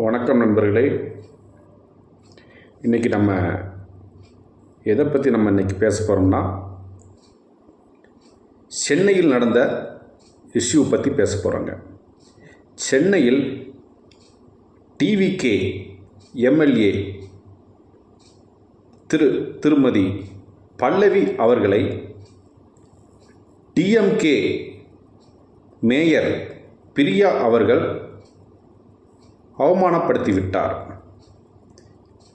வணக்கம் நண்பர்களே. இன்றைக்கி நம்ம எதை பற்றி இன்றைக்கி பேச போகிறோம்னா, சென்னையில் நடந்த இஷ்யூ பற்றி பேச போகிறோங்க. சென்னையில் டிவிகே எம்எல்ஏ திருமதி பல்லவி அவர்களை டிஎம்கே மேயர் பிரியா அவர்கள் அவமானப்படுத்திவிட்டார்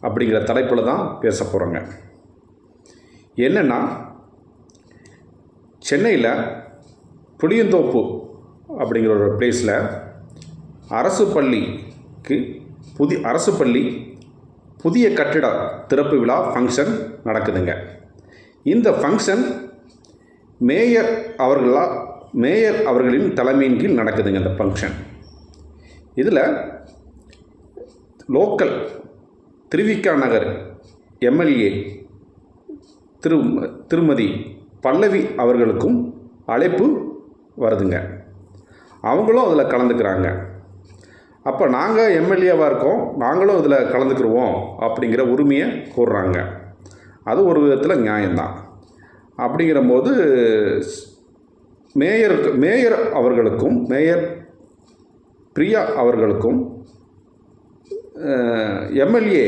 அப்படிங்கிற தலைப்பில் தான் பேச போகிறோங்க. என்னென்னா, சென்னையில் புளியந்தோப்பு அப்படிங்கிற ஒரு பிளேஸில் அரசு பள்ளி புதிய கட்டிட திறப்பு விழா ஃபங்க்ஷன் நடக்குதுங்க. இந்த ஃபங்க்ஷன் மேயர் அவர்களின் தலைமையின் கீழ் நடக்குதுங்க. இந்த ஃபங்க்ஷன் இதில் லோக்கல் திருவிக நகர் எம்எல்ஏ திருமதி பல்லவி அவர்களுக்கும் அழைப்பு வருதுங்க. அவங்களும் அதில் கலந்துக்கிறாங்க. அப்போ நாங்கள் எம்எல்ஏவாக இருக்கோம், நாங்களும் இதில் கலந்துக்கிடுவோம் அப்படிங்கிற உரிமையை கோர்றாங்க. அது ஒரு விதத்தில் நியாயம்தான். அப்படிங்கிற போது மேயர் அவர்களுக்கும் மேயர் பிரியா அவர்களுக்கும் எம்எல்ஏ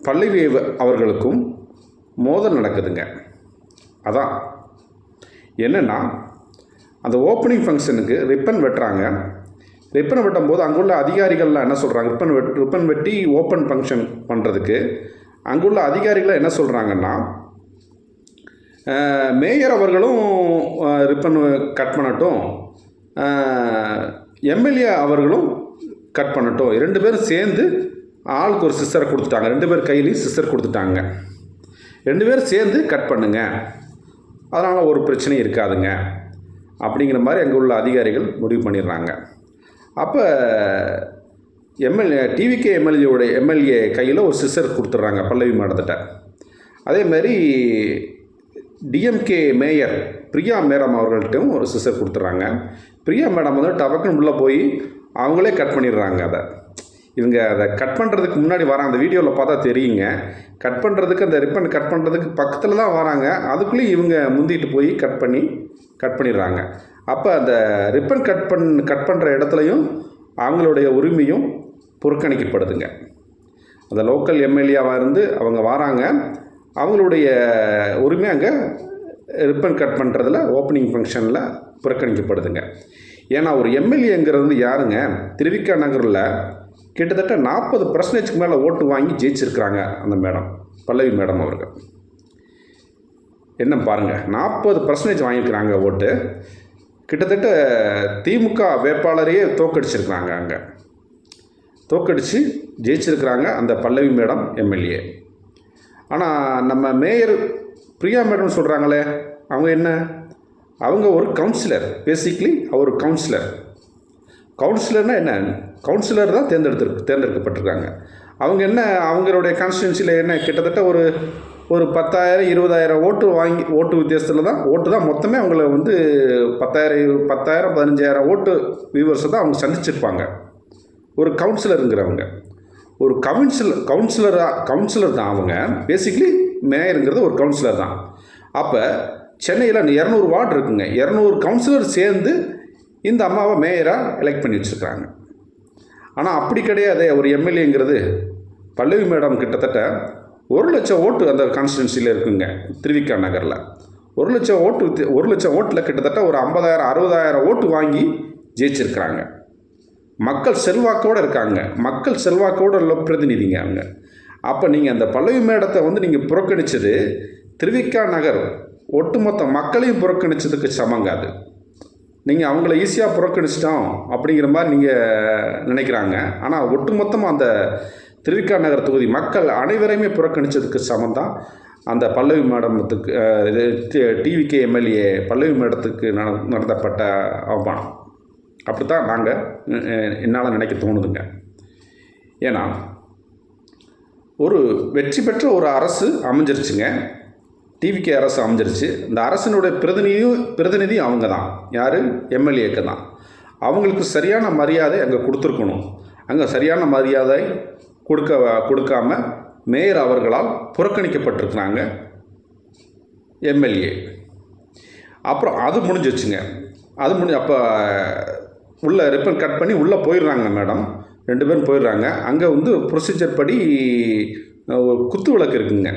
பல்லவி அவர்களுக்கும் மோதல் நடக்குதுங்க. அதான் என்னென்னா, அந்த ஓப்பனிங் ஃபங்க்ஷனுக்கு ரிப்பன் வெட்டுறாங்க. ரிப்பன் வெட்டும்போது அங்குள்ள அதிகாரிகள்லாம் என்ன சொல்கிறாங்க, ரிப்பன் வெட்டி ஓப்பன் ஃபங்க்ஷன் பண்ணுறதுக்கு அங்குள்ள அதிகாரிகள் என்ன சொல்கிறாங்கன்னா, மேயர் அவர்களும் ரிப்பன் கட் பண்ணட்டும், எம்எல்ஏ அவர்களும் கட் பண்ணட்டும், 2 பேரும் சேர்ந்து ஆளுக்கு ஒரு சிஸ்டரை கொடுத்துட்டாங்க. 2 பேர் கையிலையும் சிஸ்டர் கொடுத்துட்டாங்க. 2 பேரும் சேர்ந்து கட் பண்ணுங்க, அதனால் ஒரு பிரச்சனையும் இருக்காதுங்க அப்படிங்கிற மாதிரி அங்கே உள்ள அதிகாரிகள் முடிவு பண்ணிடுறாங்க. அப்போ டிவிகே எம்எல்ஏ கையில் ஒரு சிஸ்டர் கொடுத்துட்றாங்க பல்லவி மேடத்திட்ட. அதேமாதிரி டிஎம்கே மேயர் பிரியா மேடம் அவர்கள்ட்டும் ஒரு சிஸ்டர் கொடுத்துட்றாங்க. பிரியா மேடம் வந்து டபக்குன்னு உள்ளே போய் அவங்களே கட் பண்ணிடுறாங்க. இவங்க அதை கட் பண்ணுறதுக்கு முன்னாடி வராங்க. அந்த வீடியோவில் பார்த்தா தெரியுங்க, கட் பண்ணுறதுக்கு அந்த ரிப்பன் கட் பண்ணுறதுக்கு பக்கத்தில் தான் வராங்க. அதுக்குள்ளேயும் இவங்க முந்திட்டு போய் கட் பண்ணிடுறாங்க. அப்போ அந்த ரிப்பன் கட் பண்ணுற இடத்துலையும் அவங்களுடைய உரிமையும் புறக்கணிக்கப்படுதுங்க. அந்த லோக்கல் எம்எல்ஏவாக இருந்து அவங்க வராங்க, அவங்களுடைய உரிமை அங்கே ரிப்பன் கட் பண்ணுறதுல ஓப்பனிங் ஃபங்க்ஷனில் புறக்கணிக்கப்படுதுங்க. ஏன்னா ஒரு எம்எல்ஏங்கிறது யாருங்க, திருவிக நகரில் கிட்டத்தட்ட 40% மேலே ஓட்டு வாங்கி ஜெயிச்சிருக்கிறாங்க அந்த மேடம் பல்லவி மேடம் அவர்கள். என்ன பாருங்கள், 40% வாங்கியிருக்கிறாங்க ஓட்டு. கிட்டத்தட்ட திமுக வேட்பாளரையே தோக்கடிச்சிருக்கிறாங்க. அங்கே தோக்கடித்து ஜெயிச்சிருக்கிறாங்க அந்த பல்லவி மேடம் எம்எல்ஏ. ஆனால் நம்ம மேயர் பிரியா மேடம் சொல்கிறாங்களே, அவங்க ஒரு கவுன்சிலர், பேசிக்லி அவர் கவுன்சிலர்னால் என்ன, கவுன்சிலர் தான் தேர்ந்தெடுக்கப்பட்டிருக்காங்க. அவங்களுடைய கான்ஸ்டிடுவன்சியில் கிட்டத்தட்ட ஒரு 10,000-20,000 ஓட்டு வித்தியாசத்தில் தான் ஓட்டு தான் மொத்தமே அவங்கள வந்து 10,000-15,000 ஓட்டு வியூவர்ஸை தான் அவங்க சந்திச்சிருப்பாங்க. ஒரு கவுன்சிலருங்கிறவங்க ஒரு கவுன்சிலர் தான். அவங்க பேசிக்லி மேயருங்கிறது ஒரு கவுன்சிலர் தான். அப்போ சென்னையில் 200 வார்டு இருக்குங்க. 200 கவுன்சிலர் சேர்ந்து இந்த அம்மாவை மேயராக எலெக்ட் பண்ணி வச்சுருக்காங்க. ஆனால் அப்படி கிடையாது. ஒரு எம்எல்ஏங்கிறது பல்லவி மேடம் கிட்டத்தட்ட 1,00,000 ஓட்டு அந்த கான்ஸ்டிடுவன்சியில் இருக்குங்க. திருவிக நகரில் 1,00,000 ஓட்டில் கிட்டத்தட்ட ஒரு 50,000-60,000 ஓட்டு வாங்கி ஜெயிச்சிருக்கிறாங்க. மக்கள் செல்வாக்கோடு இருக்காங்க. மக்கள் செல்வாக்கோடு உள்ள பிரதிநிதிங்க அவங்க. அப்போ நீங்கள் அந்த பல்லவி மேடத்தை வந்து நீங்கள் புறக்கணித்தது திருவிக நகர் ஒட்டுமொத்த மக்களையும் புறக்கணித்ததுக்கு சமங்காது. நீங்கள் அவங்கள ஈஸியாக புறக்கணிச்சிட்டோம் அப்படிங்கிற மாதிரி நீங்கள் நினைக்கிறாங்க. ஆனால் ஒட்டுமொத்தமாக அந்த திருவிக நகர் தொகுதி மக்கள் அனைவரையுமே புறக்கணித்ததுக்கு சமந்தான் அந்த பல்லவி மேடத்துக்கு டிவிகே எம்எல்ஏ பல்லவி மேடத்துக்கு நடத்தப்பட்ட அவமானம். அப்படி தான் என்னால் நினைக்க தோணுதுங்க. ஏன்னா ஒரு வெற்றி பெற்ற ஒரு அரசு அமைஞ்சிருச்சுங்க. டிவிகே அரசு அமைஞ்சிருச்சு. இந்த அரசினுடைய பிரதிநிதி அவங்க தான். யார்? எம்எல்ஏக்கு தான். அவங்களுக்கு சரியான மரியாதை அங்கே கொடுத்துருக்கணும். அங்கே சரியான மரியாதை கொடுக்காம மேயர் அவர்களால் புறக்கணிக்கப்பட்டிருக்கிறாங்க எம்எல்ஏ. அப்புறம் அது முடிஞ்சிச்சுங்க. அது அப்போ உள்ளே ரிப்பன் கட் பண்ணி உள்ளே போயிடுறாங்க மேடம், 2 பேரும் போயிடுறாங்க. அங்கே வந்து ப்ரொசீஜர் படி குத்து விளக்கு இருக்குங்க.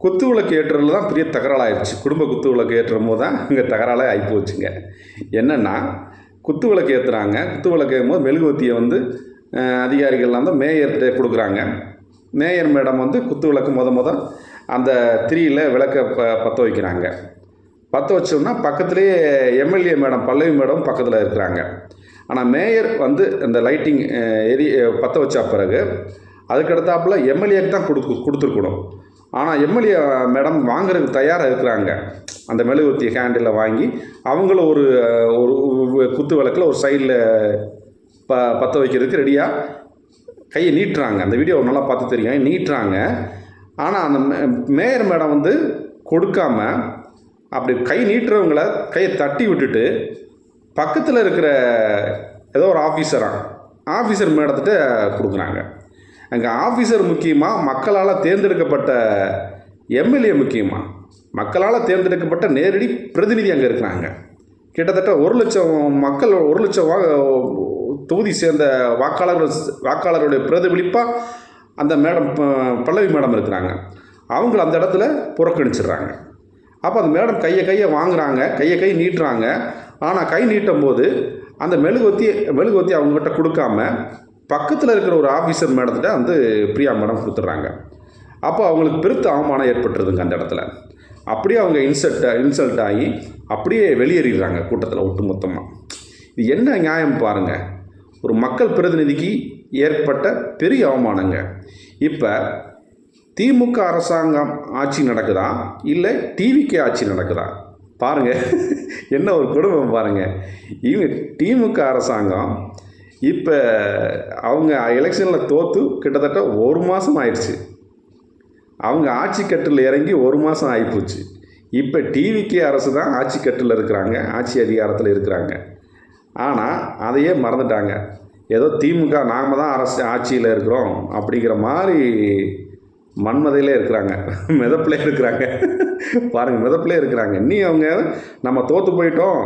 குத்து விளக்கு ஏற்றுறதுல தான் பெரிய தகராளாயிடுச்சு. குடும்ப குத்து விளக்கு ஏற்றும் போது தான் இங்கே தகராளே ஆகிப்போச்சுங்க. என்னென்னா, குத்து விளக்கு ஏற்றுறாங்க. குத்து விளக்கு ஏற்றும்போது மெழுகுவர்த்தியை வந்து அதிகாரிகள்லாம் தான் மேயர்கிட்ட கொடுக்குறாங்க. மேயர் மேடம் வந்து குத்து விளக்கு முத அந்த திரியில் விளக்க பற்ற வைக்கிறாங்க. பற்ற வச்சோம்னா பக்கத்துலேயே எம்எல்ஏ மேடம் பல்லவி மேடம் பக்கத்தில் இருக்கிறாங்க. ஆனால் மேயர் வந்து அந்த லைட்டிங் பற்ற வச்ச பிறகு அதுக்கடுத்தாப்பில் எம்எல்ஏக்கு தான் கொடுத்துருக்கணும். ஆனால் எம்எல்ஏ மேடம் வாங்குறதுக்கு தயாராக இருக்கிறாங்க. அந்த மெழுகுவர்த்தி ஹேண்டில் வாங்கி அவங்களும் ஒரு குத்து விளக்கில் ஒரு சைடில் பற்ற வைக்கிறதுக்கு ரெடியாக கையை நீட்டுறாங்க. அந்த வீடியோ நல்லா பார்த்து தெரியும், நீட்டுறாங்க. ஆனால் அந்த மேயர் மேடம் வந்து கொடுக்காம அப்படி கை நீட்டுறவங்கள கையை தட்டி விட்டுட்டு பக்கத்தில் இருக்கிற ஏதோ ஒரு ஆஃபீஸர் மேடத்திட்ட கொடுக்குறாங்க. அங்கே ஆஃபீஸர் முக்கியமாக, மக்களால் தேர்ந்தெடுக்கப்பட்ட எம்எல்ஏ முக்கியமாக, மக்களால் தேர்ந்தெடுக்கப்பட்ட நேரடி பிரதிநிதி அங்கே இருக்கிறாங்க. கிட்டத்தட்ட 1 லட்சம் மக்கள், 1 லட்சம் தொகுதி சேர்ந்த வாக்காளர்களுடைய பிரதிபலிப்பாக அந்த மேடம் பல்லவி மேடம் இருக்கிறாங்க. அவங்கள அந்த இடத்துல புறக்கணிச்சிடுறாங்க. அப்போ அந்த மேடம் கையை வாங்குறாங்க, கையை நீட்டுறாங்க. ஆனால் கை நீட்டும் போது அந்த மெழுகுவத்தி அவங்ககிட்ட கொடுக்காம பக்கத்தில் இருக்கிற ஒரு ஆஃபீஸர் மேடத்திட்ட வந்து பிரியா மேடம் கொடுத்துட்றாங்க. அப்போ அவங்களுக்கு பெருத்த அவமானம் ஏற்பட்டுருதுங்க அந்த இடத்துல. அப்படியே அவங்க இன்சல்ட் ஆகி அப்படியே வெளியேறிடுறாங்க கூட்டத்தில் ஒட்டுமொத்தமாக. இது என்ன நியாயம் பாருங்கள். ஒரு மக்கள் பிரதிநிதிக்கு ஏற்பட்ட பெரிய அவமானங்க. இப்போ திமுக அரசாங்கம் ஆட்சி நடக்குதா இல்லை டிவிகே ஆட்சி நடக்குதா பாருங்கள். என்ன ஒரு குடும்பம் பாருங்கள். இவங்க திமுக அரசாங்கம் இப்போ அவங்க எலெக்ஷனில் தோற்று கிட்டத்தட்ட 1 மாதம் ஆயிடுச்சு. அவங்க ஆட்சி கட்டில் இறங்கி 1 மாதம் ஆகிப்போச்சு. இப்போ டிவிகே அரசு தான் ஆட்சி கட்டில் இருக்கிறாங்க, ஆட்சி அதிகாரத்தில் இருக்கிறாங்க. ஆனால் அதையே மறந்துட்டாங்க. ஏதோ திமுக நாம் தான் ஆட்சியில் இருக்கிறோம் அப்படிங்கிற மாதிரி மன்மதையிலே இருக்கிறாங்க, மிதப்பிலே இருக்கிறாங்க. பாருங்கள், மிதப்பிலே இருக்கிறாங்க. நீ அவங்க நம்ம தோற்று போயிட்டோம்,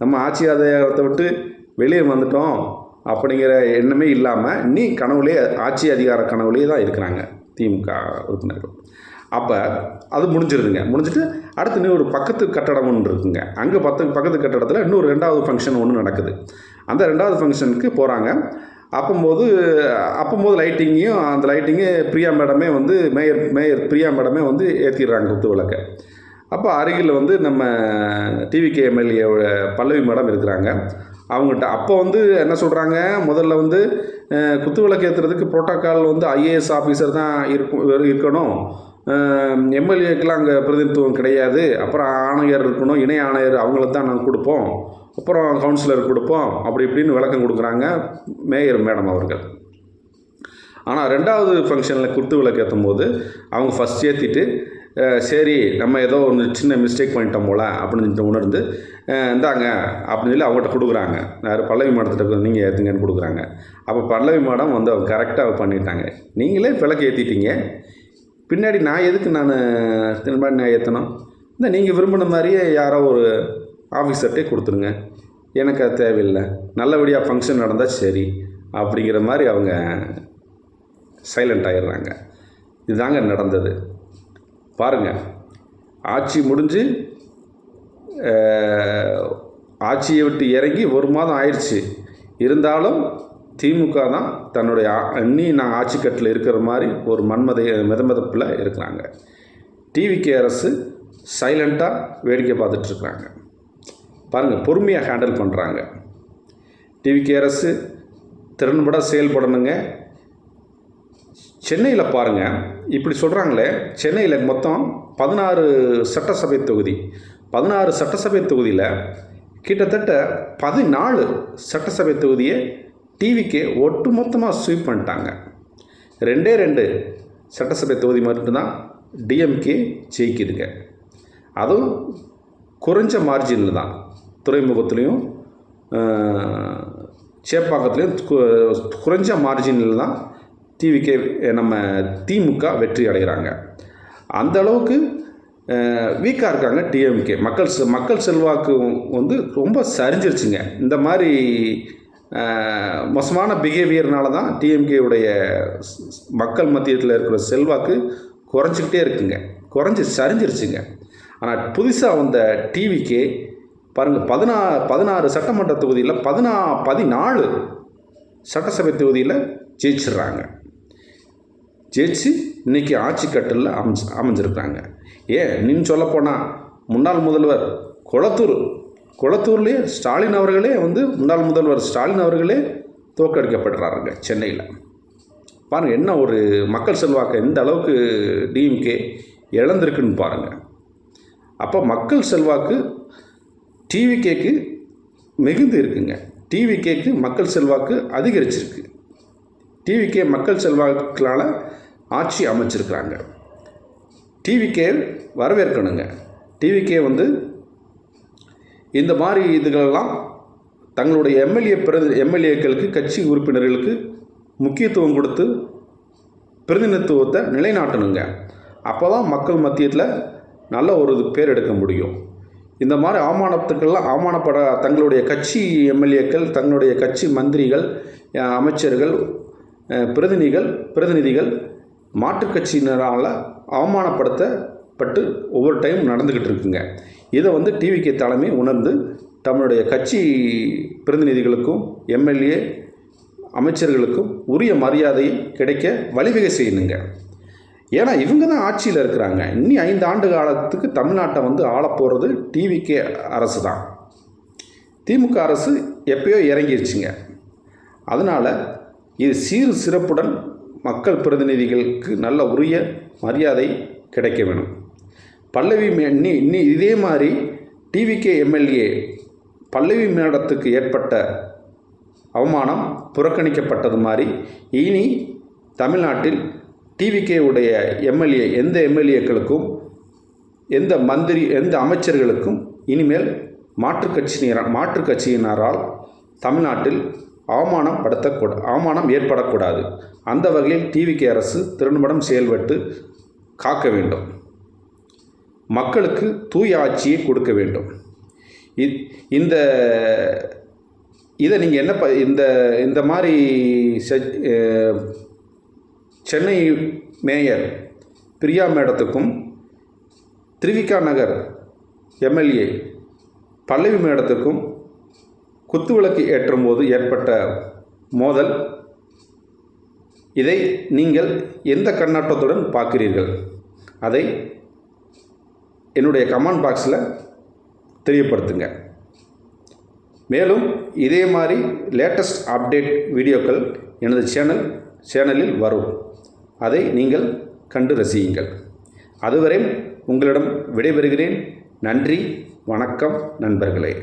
நம்ம ஆட்சி அதிகாரத்தை விட்டு வெளியே வந்துட்டோம் அப்படிங்கிற எண்ணமே இல்லாமல் நீ கனவுலே, ஆட்சி அதிகார கனவுலேயே தான் இருக்கிறாங்க திமுக உறுப்பினர்கள். அப்போ அது முடிஞ்சிட்டு அடுத்து இன்னும் ஒரு பக்கத்து கட்டடம் ஒன்று இருக்குங்க. அங்கே பக்கத்து கட்டடத்தில் இன்னொரு 2வது ஃபங்க்ஷன் ஒன்று நடக்குது. அந்த 2வது ஃபங்க்ஷனுக்கு போகிறாங்க. அப்போது லைட்டிங்கையும் அந்த பிரியா மேடமே வந்து மேயர் பிரியா மேடமே வந்து ஏற்றிடுறாங்க குத்து விளக்க. அப்போ அருகில் வந்து நம்ம டிவிகே எம்எல்ஏவோட பல்லவி மேடம் இருக்கிறாங்க. அவங்ககிட்ட அப்போ வந்து என்ன சொல்கிறாங்க, முதல்ல வந்து குத்து விளக்கு ஏற்றுறதுக்கு ப்ரோட்டோக்கால் வந்து ஐஏஎஸ் ஆஃபீஸர் தான் இருக்கணும், எம்எல்ஏக்கெலாம் அங்கே பிரதிநிதித்துவம் கிடையாது, அப்புறம் ஆணையர் இருக்கணும், இணை ஆணையர் அவங்களுக்கு தான் நாங்கள் கொடுப்போம், அப்புறம் கவுன்சிலர் கொடுப்போம், அப்படி இப்படின்னு விளக்கம் கொடுக்குறாங்க மேயர் மேடம் அவர்கள். ஆனால் 2வது ஃபங்க்ஷனில் குத்து விளக்கு ஏற்றும் போது அவங்க ஃபஸ்ட் ஏற்றிட்டு சரி நம்ம ஏதோ ஒன்று சின்ன மிஸ்டேக் பண்ணிட்டோம் போல அப்படின்னு உணர்ந்து இந்தாங்க அப்படின்னு சொல்லி அவங்ககிட்ட கொடுக்குறாங்க. பல்லவி மேடத்திட்ட நீங்கள் ஏற்றுங்கன்னு கொடுக்குறாங்க. அப்போ பல்லவி மேடம் வந்து அவங்க கரெக்டாக பண்ணிட்டாங்க. நீங்களே விளக்கு ஏற்றிட்டீங்க, பின்னாடி நான் எதுக்கு திரும்ப நான் ஏற்றணும், இந்த நீங்கள் விரும்பின மாதிரியே யாரோ ஒரு ஆஃபீஸர்கிட்டே கொடுத்துருங்க, எனக்கு அது தேவையில்லை, நல்லபடியாக ஃபங்க்ஷன் நடந்தால் சரி அப்படிங்கிற மாதிரி அவங்க சைலண்ட் ஆகிடுறாங்க. இதுதாங்க நடந்தது. பாருங்கள், ஆட்சி முடிஞ்சு ஆட்சியை விட்டு இறங்கி 1 மாதம் ஆயிடுச்சு. இருந்தாலும் திமுக தான் தன்னுடைய நாங்கள் ஆட்சி கட்டில் இருக்கிற மாதிரி ஒரு மிதமிதப்பில் இருக்கிறாங்க. டிவிகே அரசு சைலண்ட்டாக வேடிக்கை பார்த்துட்ருக்குறாங்க. பாருங்கள், பொறுமையாக ஹேண்டில் பண்ணுறாங்க. டிவிகே அரசு திறன்பட செயல்படணுங்க. சென்னையில் பாருங்கள், இப்படி சொல்கிறாங்களே, சென்னையில் மொத்தம் 16 சட்டசபை தொகுதி. 16 சட்டசபை தொகுதியில் கிட்டத்தட்ட 14 சட்டசபை தொகுதியை டிவிக்கு ஒட்டு மொத்தமாக ஸ்வீப் பண்ணிட்டாங்க. 2 சட்டசபை தொகுதி மட்டும்தான் டிஎம்கே ஜெயிக்குதுங்க. அதுவும் குறைஞ்ச மார்ஜினில் தான். துறைமுகத்துலேயும் சேப்பாக்கத்துலேயும் குறைஞ்ச மார்ஜினில் தான் நம்ம திமுக வெற்றி அடைகிறாங்க. அந்த அளவுக்கு வீக்காக இருக்காங்க டிஎம்கே. மக்கள் செல்வாக்கு வந்து ரொம்ப சரிஞ்சிருச்சுங்க. இந்த மாதிரி மோசமான பிஹேவியர்னால தான் டிஎம்கேவுடைய மக்கள் மத்தியத்தில் இருக்கிற செல்வாக்கு குறைஞ்சிக்கிட்டே இருக்குங்க, சரிஞ்சிருச்சுங்க. ஆனால் புதுசாக வந்த டிவிகே பாருங்கள், 16 சட்டமன்ற தொகுதியில் 14 சட்டசபை தொகுதியில் ஜெயிச்சிடுறாங்க. ஜெயிச்சு இன்றைக்கி ஆட்சி கட்டில் அமைஞ்சிருக்கிறாங்க. நீன்னு சொல்லப்போனால் முன்னாள் முதல்வர் கொளத்தூர்லேயே ஸ்டாலின் அவர்களே முன்னாள் முதல்வர் ஸ்டாலின் அவர்களே தோற்கடிக்கப்படுறாருங்க சென்னையில். பாருங்கள் என்ன ஒரு மக்கள் செல்வாக்கு எந்த அளவுக்கு டிஎம்கே இழந்திருக்குன்னு பாருங்கள். அப்போ மக்கள் செல்வாக்கு டிவிகேக்கு மிகுந்து இருக்குங்க. டிவிகேக்கு மக்கள் செல்வாக்கு அதிகரிச்சிருக்கு. டிவிகே மக்கள் செல்வாக்குனால ஆட்சி அமைச்சிருக்கிறாங்க. டிவிகே வரவேற்கணுங்க. டிவிகே இந்த மாதிரி இதுகளெல்லாம் தங்களுடைய எம்எல்ஏக்களுக்கு கட்சி உறுப்பினர்களுக்கு முக்கியத்துவம் கொடுத்து பிரதிநிதித்துவத்தை நிலைநாட்டணுங்க. அப்போ தான் மக்கள் மத்தியத்தில் நல்ல ஒரு பேர் எடுக்க முடியும். இந்த மாதிரி அவமானப்பட தங்களுடைய கட்சி எம்எல்ஏக்கள், தங்களுடைய கட்சி மந்திரிகள், அமைச்சர்கள், பிரதிநிதிகள் மாற்றுக் கட்சியினரால் அவமானப்படுத்தப்பட்டு ஒவ்வொரு டைம் நடந்துக்கிட்டு இருக்குங்க. இதை டிவிகே தலைமை உணர்ந்து தம்முடைய கட்சி பிரதிநிதிகளுக்கும் எம்எல்ஏ அமைச்சர்களுக்கும் உரிய மரியாதை கிடைக்க வழிவகை செய்யணுங்க. ஏன்னா இவங்க தான் ஆட்சியில் இருக்கிறாங்க. இன்னி 5 ஆண்டு காலத்துக்கு தமிழ்நாட்டை ஆளப்போகிறது டிவிகே அரசு தான். திமுக அரசு எப்பயோ இறங்கிருச்சுங்க. அதனால் இது சிறப்புடன் மக்கள் பிரதிநிதிகளுக்கு நல்ல உரிய மரியாதை கிடைக்க வேணும். இதே மாதிரி டிவிகே எம்எல்ஏ பல்லவி மேடத்துக்கு ஏற்பட்ட அவமானம் புறக்கணிக்கப்பட்டது மாதிரி இனி தமிழ்நாட்டில் டிவிகே உடைய எந்த எம்எல்ஏக்களுக்கும் எந்த அமைச்சர்களுக்கும் இனிமேல் மாற்றுக் கட்சியினரால் தமிழ்நாட்டில் அவமானம் ஏற்படக்கூடாது. அந்த வகையில் டிவிகே அரசு திறன்படம் செயல்பட்டு காக்க வேண்டும். மக்களுக்கு தூய ஆட்சியை கொடுக்க வேண்டும். இதை நீங்கள் இந்த மாதிரி சென்னை மேயர் பிரியா மேடத்துக்கும் திருவிகா நகர் எம்எல்ஏ பல்லவி மேடத்துக்கும் குத்துவிளக்கு ஏற்றும் போது ஏற்பட்ட மோதல், இதை நீங்கள் எந்த கண்ணோட்டத்துடன் பார்க்கிறீர்கள்? அதை என்னுடைய கமெண்ட் பாக்ஸில் தெரியப்படுத்துங்க. மேலும் இதே மாதிரி லேட்டஸ்ட் அப்டேட் வீடியோக்கள் எனது சேனலில் வரும். அதை நீங்கள் கண்டு ரசியுங்கள். அதுவரை உங்களிடம் விடைபெறுகிறேன். நன்றி, வணக்கம் நண்பர்களே.